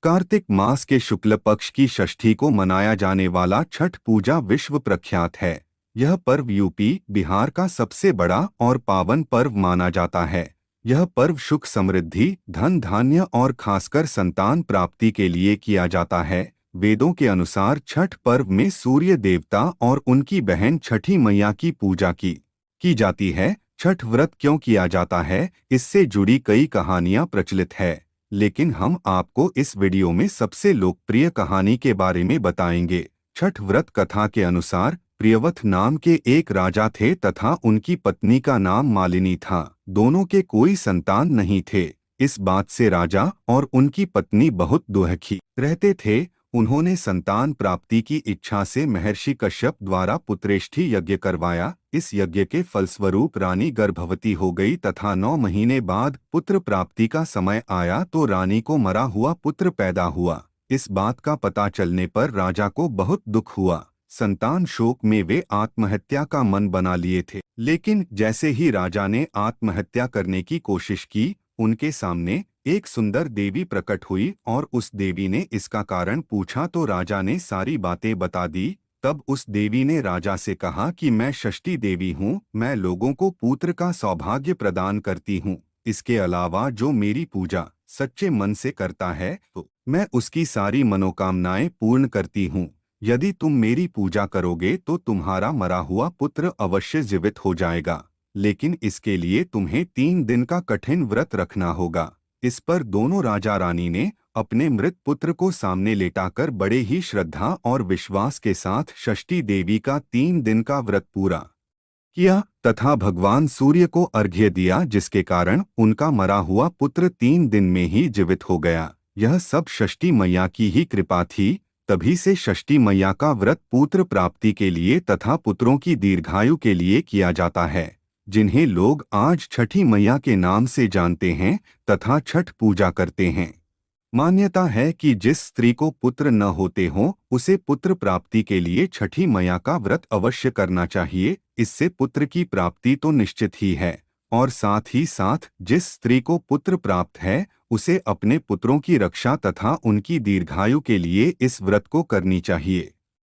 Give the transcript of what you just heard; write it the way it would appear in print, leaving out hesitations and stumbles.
कार्तिक मास के शुक्ल पक्ष की षष्ठी को मनाया जाने वाला छठ पूजा विश्व प्रख्यात है। यह पर्व यूपी, बिहार का सबसे बड़ा और पावन पर्व माना जाता है। यह पर्व सुख समृद्धि, धन धान्य और खासकर संतान प्राप्ति के लिए किया जाता है। वेदों के अनुसार छठ पर्व में सूर्य देवता और उनकी बहन छठी मैया की पूजा की जाती है। छठ व्रत क्यों किया जाता है, इससे जुड़ी कई कहानियां प्रचलित है, लेकिन हम आपको इस वीडियो में सबसे लोकप्रिय कहानी के बारे में बताएंगे। छठ व्रत कथा के अनुसार प्रियव्रत नाम के एक राजा थे तथा उनकी पत्नी का नाम मालिनी था। दोनों के कोई संतान नहीं थे। इस बात से राजा और उनकी पत्नी बहुत दुखी रहते थे। उन्होंने संतान प्राप्ति की इच्छा से महर्षि कश्यप द्वारा पुत्रेष्ठी यज्ञ करवाया। इस यज्ञ के फलस्वरूप रानी गर्भवती हो गई तथा 9 महीने बाद पुत्र प्राप्ति का समय आया तो रानी को मरा हुआ पुत्र पैदा हुआ। इस बात का पता चलने पर राजा को बहुत दुख हुआ। संतान शोक में वे आत्महत्या का मन बना लिए थे, लेकिन जैसे ही राजा ने आत्महत्या करने की कोशिश की, उनके सामने एक सुंदर देवी प्रकट हुई और उस देवी ने इसका कारण पूछा तो राजा ने सारी बातें बता दी। तब उस देवी ने राजा से कहा कि मैं षष्ठी देवी हूँ, मैं लोगों को पुत्र का सौभाग्य प्रदान करती हूँ। इसके अलावा जो मेरी पूजा सच्चे मन से करता है तो मैं उसकी सारी मनोकामनाएं पूर्ण करती हूँ। यदि तुम मेरी पूजा करोगे तो तुम्हारा मरा हुआ पुत्र अवश्य जीवित हो जाएगा, लेकिन इसके लिए तुम्हें 3 दिन का कठिन व्रत रखना होगा। इस पर दोनों राजा रानी ने अपने मृत पुत्र को सामने लेटाकर बड़े ही श्रद्धा और विश्वास के साथ षष्ठी देवी का 3 दिन का व्रत पूरा किया तथा भगवान सूर्य को अर्घ्य दिया, जिसके कारण उनका मरा हुआ पुत्र 3 दिन में ही जीवित हो गया। यह सब षष्ठी मैया की ही कृपा थी। तभी से षष्ठी मैया का व्रत पुत्र प्राप्ति के लिए तथा पुत्रों की दीर्घायु के लिए किया जाता है, जिन्हें लोग आज छठी मैया के नाम से जानते हैं तथा छठ पूजा करते हैं। मान्यता है कि जिस स्त्री को पुत्र न होते हों, उसे पुत्र प्राप्ति के लिए छठी मैया का व्रत अवश्य करना चाहिए। इससे पुत्र की प्राप्ति तो निश्चित ही है, और साथ ही साथ जिस स्त्री को पुत्र प्राप्त है, उसे अपने पुत्रों की रक्षा तथा उनकी दीर्घायु के लिए इस व्रत को करनी चाहिए।